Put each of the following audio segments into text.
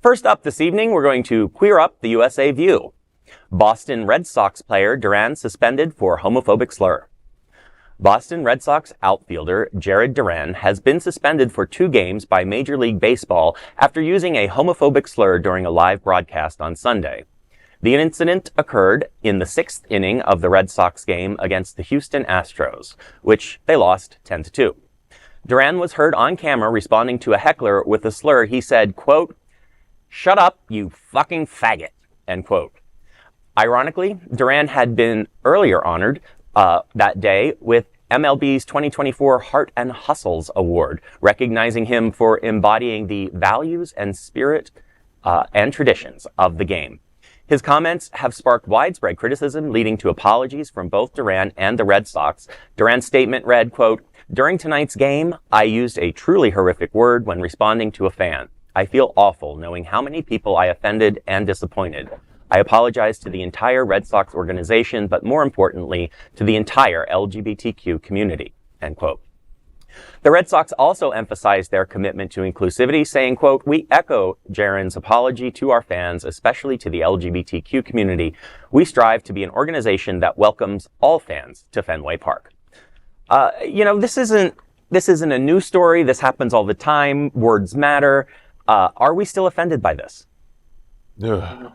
First up this evening, we're going to queer up the USA View. Boston Red Sox player Duran suspended for homophobic slur. Boston Red Sox outfielder Jarren Duran has been suspended for 2 games by Major League Baseball after using a homophobic slur during a live broadcast on Sunday. The incident occurred in the 6th inning of the Red Sox game against the Houston Astros, which they lost 10-2. Duran was heard on camera responding to a heckler with a slur. He said, quote, "Shut up, you fucking faggot," end quote. Ironically, Duran had been earlier honored that day with MLB's 2024 Heart and Hustles Award, recognizing him for embodying the values and spirit and traditions of the game. His comments have sparked widespread criticism, leading to apologies from both Duran and the Red Sox. Duran's statement read, quote, "During tonight's game, I used a truly horrific word when responding to a fan. I feel awful knowing how many people I offended and disappointed. I apologize to the entire Red Sox organization, but more importantly, to the entire LGBTQ community," end quote. The Red Sox also emphasized their commitment to inclusivity, saying, quote, "We echo Jarren's apology to our fans, especially to the LGBTQ community. We strive to be an organization that welcomes all fans to Fenway Park." This isn't a new story. This happens all the time. Words matter. Are we still offended by this? I'm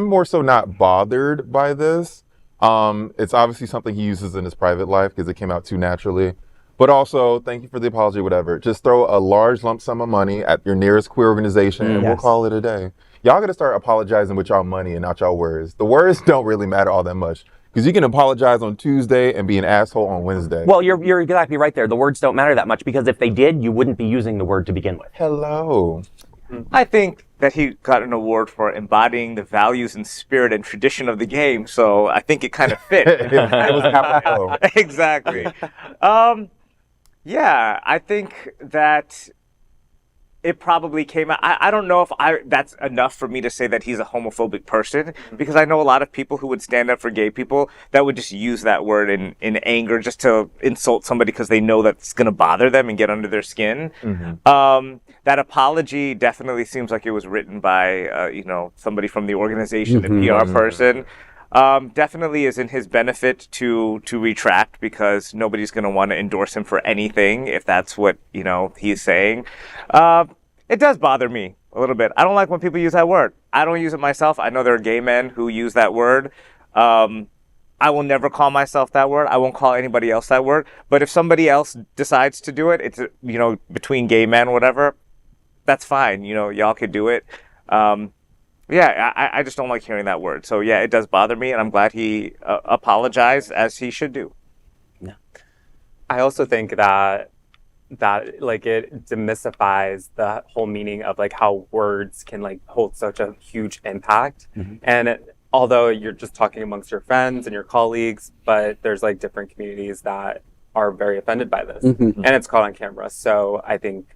more so not bothered by this. It's obviously something he uses in his private life because it came out too naturally. But also, thank you for the apology, whatever. Just throw a large lump sum of money at your nearest queer organization and we'll call it a day. Y'all got to start apologizing with y'all money and not y'all words. The words don't really matter all that much because you can apologize on Tuesday and be an asshole on Wednesday. Well, you're exactly right there. The words don't matter that much because if they did, you wouldn't be using the word to begin with. Hello. I think that he got an award for embodying the values and spirit and tradition of the game, so I think it kind of fit. It was capital. Exactly. Yeah, I think that it probably came out. I don't know if that's enough for me to say that he's a homophobic person, because I know a lot of people who would stand up for gay people that would just use that word in anger just to insult somebody because they know that's going to bother them and get under their skin. That apology definitely seems like it was written by somebody from the organization, the PR person. Definitely is in his benefit to retract, because nobody's going to want to endorse him for anything if that's what he's saying. It does bother me a little bit. I don't like when people use that word. I don't use it myself. I know there are gay men who use that word. I will never call myself that word. I won't call anybody else that word. But if somebody else decides to do it, it's between gay men or whatever, that's fine. Y'all could do it. I just don't like hearing that word. So yeah, it does bother me, and I'm glad he apologized, as he should do. Yeah. I also think that like it demystifies the whole meaning of like how words can like hold such a huge impact. And although you're just talking amongst your friends and your colleagues, but there's like different communities that are very offended by this, and it's caught on camera. So I think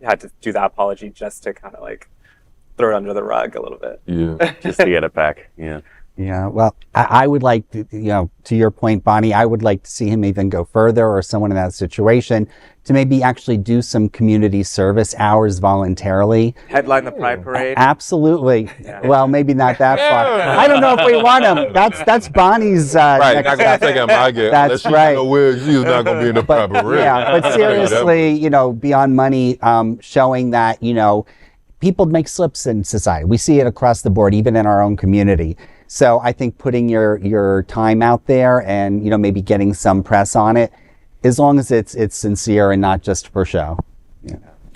had to do that apology just to kind of like throw it under the rug a little bit. Yeah. Just to get it back. Yeah. Yeah. Well, I would like to, to your point, Bonnie, I would like to see him even go further, or someone in that situation, to maybe actually do some community service hours voluntarily. Headline the Pride Parade. Absolutely. Yeah. Well, maybe not that far. I don't know if we want him. That's Bonnie's. Right. Not gonna take him. I get. That's right. She's not gonna be in the Pride Parade. Yeah. But seriously, beyond money, showing that people make slips in society. We see it across the board, even in our own community. So I think putting your time out there and, maybe getting some press on it, as long as it's sincere and not just for show. Yeah.